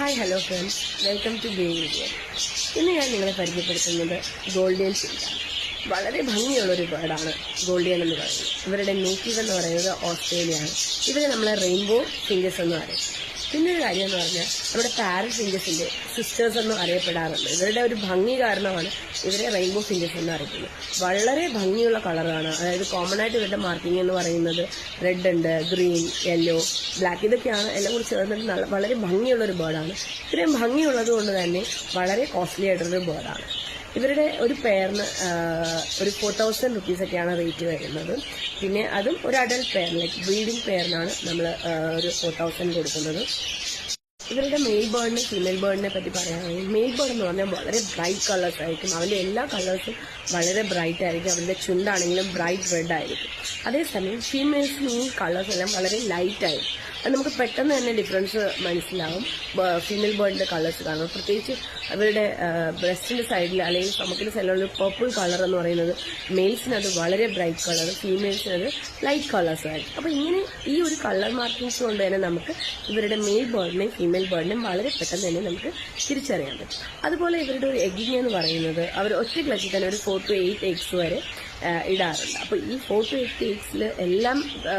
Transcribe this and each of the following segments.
Hi hello friends, welcome to bay video. ഇന്ന് ഞാൻ നിങ്ങളെ പരിചയപ്പെടുത്തുന്നത് ഗോൾഡിയൻ ഫിഞ്ചാണ്. വളരെ ഭംഗിയുള്ളൊരു ബേർഡാണ് ഗോൾഡിയൻ എന്ന് പറയുന്നത്. ഇവരുടെ നേറ്റീവ് എന്ന് പറയുന്നത് ഓസ്ട്രേലിയയാണ്. ഇവരെ നമ്മളെ റെയിൻബോ ഫിഞ്ചസ് എന്ന് പറയും. പിന്നെ ഒരു കാര്യം എന്ന് പറഞ്ഞാൽ നമ്മുടെ പാരറ്റ് ഫിഞ്ചസിന്റെ സിസ്റ്റേഴ്സ് എന്നും അറിയപ്പെടാറുണ്ട്. ഇവരുടെ ഒരു ഭംഗി കാരണമാണ് ഇവരെ റെയിൻബോ ഫിഞ്ചസ് എന്ന് അറിയിക്കുന്നത്. വളരെ ഭംഗിയുള്ള കളറാണ്. അതായത് കോമൺ ആയിട്ട് ഇവരുടെ മാർക്കിംഗ് എന്ന് പറയുന്നത് റെഡ് ഉണ്ട്, ഗ്രീൻ, യെല്ലോ, ബ്ലാക്ക്, ഇതൊക്കെയാണ് എല്ലാം കൂടി ചേർന്നിട്ട് വളരെ ഭംഗിയുള്ളൊരു ബേർഡാണ്. ഇത്രയും ഭംഗിയുള്ളത് കൊണ്ട് തന്നെ വളരെ കോസ്റ്റ്ലി ആയിട്ടുള്ളൊരു ബേർഡാണ്. ഇവരുടെ ഒരു പെയറിന് ഒരു 4000 റുപ്പീസൊക്കെയാണ് റേറ്റ് വരുന്നത്. പിന്നെ അതും ഒരു അഡൽട്ട് പെയർ, ലൈക്ക് ബ്രീഡിംഗ് പെയറിനാണ് നമ്മൾ ഒരു 4000 കൊടുക്കുന്നത്. ഇവരുടെ മെയിൽ ബേർഡിനെ ഫീമെയിൽ ബേർഡിനെ പറ്റി പറയുകയാണെങ്കിൽ, മെയിൽ ബേർഡ് എന്ന് പറഞ്ഞാൽ വളരെ ബ്രൈറ്റ് കളേഴ്സ് ആയിരിക്കും. അവരുടെ എല്ലാ കളേഴ്സും വളരെ ബ്രൈറ്റ് ആയിരിക്കും. അവരുടെ ചുണ്ടാണെങ്കിലും ബ്രൈറ്റ് റെഡ് ആയിരിക്കും. അതേസമയം ഫീമെയിൽസിന് ഈ കളേഴ്സ് എല്ലാം വളരെ ലൈറ്റ് ആയിരിക്കും. അത് നമുക്ക് പെട്ടെന്ന് തന്നെ ഡിഫറൻസ് മനസ്സിലാവും ഫീമെയിൽ ബേർഡിന്റെ കളേഴ്സ് കാണും. പ്രത്യേകിച്ച് അവരുടെ ബ്രസ്റ്റിന്റെ സൈഡിൽ അല്ലെങ്കിൽ നമുക്കിന്റെ സൈഡിലുള്ള പർപ്പിൾ കളർ എന്ന് പറയുന്നത് മെയിൽസിന് അത് വളരെ ബ്രൈറ്റ് കളർ, ഫീമെയിൽസിന് അത് ലൈറ്റ് കളേഴ്സ് ആയിരിക്കും. അപ്പോൾ ഇങ്ങനെ ഈ ഒരു കളർ മാർക്കിങ്സ് കൊണ്ട് തന്നെ നമുക്ക് ഇവരുടെ മെയിൽ ബേർഡിനെയും ഫീമെയിൽ ബേർഡിനെയും വളരെ പെട്ടെന്ന് തന്നെ നമുക്ക് തിരിച്ചറിയാൻ പറ്റും. അതുപോലെ ഇവരുടെ ഒരു എഗ്ഗിങ് എന്ന് പറയുന്നത് അവർ ഒറ്റ ക്ലച്ചിൽ തന്നെ ഒരു 4 to 8 എഗ്സ് വരെ ഇടാറുണ്ട്. അപ്പോൾ ഈ 4 to 8 എഗ്സിൽ എല്ലാം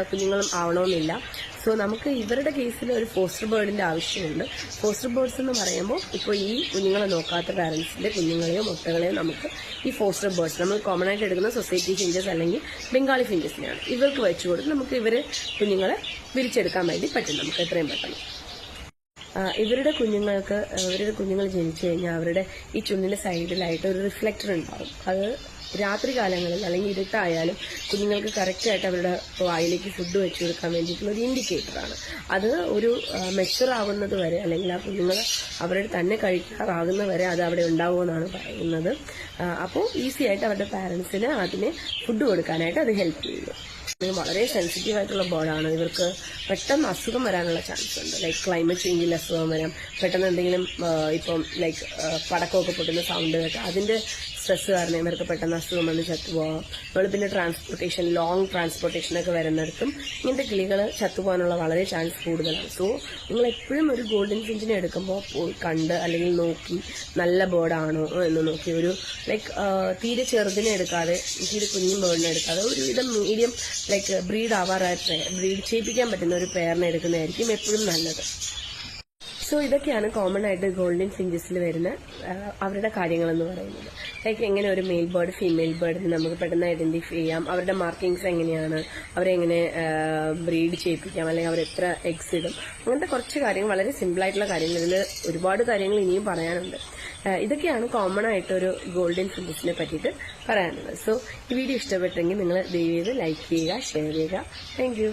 കുഞ്ഞുങ്ങളും ആവണമെന്നില്ല. സോ നമുക്ക് ഇവരുടെ കേസിൽ ഒരു ഫോസ്റ്റർ ബേർഡിന്റെ ആവശ്യമുണ്ട്. ഫോസ്റ്റർ ബേർഡ്സ് എന്ന് പറയുമ്പോൾ ഇപ്പോൾ ഈ കുഞ്ഞുങ്ങളെ നോക്കാത്ത പാരന്റ്സിന്റെ കുഞ്ഞുങ്ങളെയോ മുട്ടകളെയോ നമുക്ക് ഈ ഫോസ്റ്റർ ബേർഡ്സ്, നമ്മൾ കോമൺ ആയിട്ട് എടുക്കുന്ന സൊസൈറ്റി ഫിഞ്ചസ് അല്ലെങ്കിൽ ബംഗാളി ഫിഞ്ചസിനെയാണ് ഇവർക്ക് വെച്ചു കൊടുത്ത് നമുക്ക് ഇവരെ കുഞ്ഞുങ്ങളെ വിരിച്ചെടുക്കാൻ വേണ്ടി പറ്റും നമുക്ക് എത്രയും പെട്ടെന്ന്. ഇവരുടെ കുഞ്ഞുങ്ങൾ ജനിച്ചു കഴിഞ്ഞാൽ അവരുടെ ഈ ചുണ്ടിന്റെ സൈഡിലായിട്ട് ഒരു റിഫ്ലക്ടർ ഉണ്ടാവും. അത് രാത്രി കാലങ്ങളിൽ അല്ലെങ്കിൽ ഇരുട്ടായാലും കുഞ്ഞുങ്ങൾക്ക് കറക്റ്റായിട്ട് അവരുടെ വായിലേക്ക് ഫുഡ് വെച്ചു കൊടുക്കാൻ വേണ്ടിയിട്ടുള്ള ഒരു ഇൻഡിക്കേറ്ററാണ്. അത് ഒരു മെച്ചർ ആവുന്നത് വരെ അല്ലെങ്കിൽ ആ കുഞ്ഞുങ്ങൾ അവരുടെ തന്നെ കഴിക്കാറാകുന്ന വരെ അത് അവിടെ ഉണ്ടാവുമെന്നാണ് പറയുന്നത്. അപ്പോൾ ഈസി ആയിട്ട് അവരുടെ പാരന്റ്സിന് അതിനെ ഫുഡ് കൊടുക്കാനായിട്ട് അത് ഹെൽപ്പ് ചെയ്യുന്നു. വളരെ സെൻസിറ്റീവ് ആയിട്ടുള്ള ബേർഡാണ്. ഇവർക്ക് പെട്ടെന്ന് അസുഖം വരാനുള്ള ചാൻസ് ഉണ്ട്. ലൈക്ക് ക്ലൈമറ്റ് ചേഞ്ചിൽ അസുഖം വരാം. പെട്ടെന്ന് എന്തെങ്കിലും ഇപ്പം ലൈക്ക് പടക്കമൊക്കെ പൊട്ടുന്ന സൗണ്ട് കേട്ട് അതിന്റെ സ്ട്രെസ് കാരണം ഇവർക്ക് പെട്ടെന്ന് അസുഖം വന്ന് ചത്തുപോകാം. നമ്മൾ പിന്നെ ലോങ് ട്രാൻസ്പോർട്ടേഷനൊക്കെ വരുന്നിടത്തും ഇങ്ങനത്തെ കിളികൾ ചത്തുപോകാനുള്ള വളരെ ചാൻസ് കൂടുതലാണ്. സോ നിങ്ങൾ എപ്പോഴും ഒരു ഗോൾഡൻ ഫിഞ്ചിനെ എടുക്കുമ്പോൾ പോയി കണ്ട് അല്ലെങ്കിൽ നോക്കി നല്ല ബേർഡാണോ എന്ന് നോക്കി, ഒരു ലൈക്ക് തീരെ ചെറുതിനെ എടുക്കാതെ തീരെ കുഞ്ഞു ബേർഡിനെ എടുക്കാതെ ഒരുവിധം മീഡിയം ലൈക്ക് ബ്രീഡ് ചെയ്യിപ്പിക്കാൻ പറ്റുന്ന ഒരു പെയറിനെ എടുക്കുന്നതായിരിക്കും എപ്പോഴും നല്ലത്. സോ ഇതൊക്കെയാണ് കോമൺ ആയിട്ട് ഗോൾഡൻ ഫിഞ്ചസിൽ വരുന്ന അവരുടെ കാര്യങ്ങളെന്ന് പറയുന്നത്. ലൈക്ക് എങ്ങനെ ഒരു മെയിൽ ബേർഡ് ഫീമെയിൽ ബേർഡിനെ നമുക്ക് പെട്ടെന്ന് ഐഡന്റിഫൈ ചെയ്യാം, അവരുടെ മാർക്കിങ്സ് എങ്ങനെയാണ്, അവരെങ്ങനെ ബ്രീഡ് ചെയ്യിപ്പിക്കാം, അല്ലെങ്കിൽ അവർ എത്ര എഗ്സ് ഇടും, അങ്ങനത്തെ കുറച്ച് കാര്യങ്ങൾ, വളരെ സിമ്പിളായിട്ടുള്ള കാര്യങ്ങൾ. ഇതിൽ ഒരുപാട് കാര്യങ്ങൾ ഇനിയും പറയാനുണ്ട്. ഇതൊക്കെയാണ് കോമൺ ആയിട്ടൊരു ഗോൾഡൻ ഫിഞ്ചസിനെ പറ്റിയിട്ട് പറയാനുള്ളത്. സോ ഈ വീഡിയോ ഇഷ്ടപ്പെട്ടെങ്കിൽ നിങ്ങൾ ദയവ് ചെയ്ത് ലൈക്ക് ചെയ്യുക, ഷെയർ ചെയ്യുക. Thank you.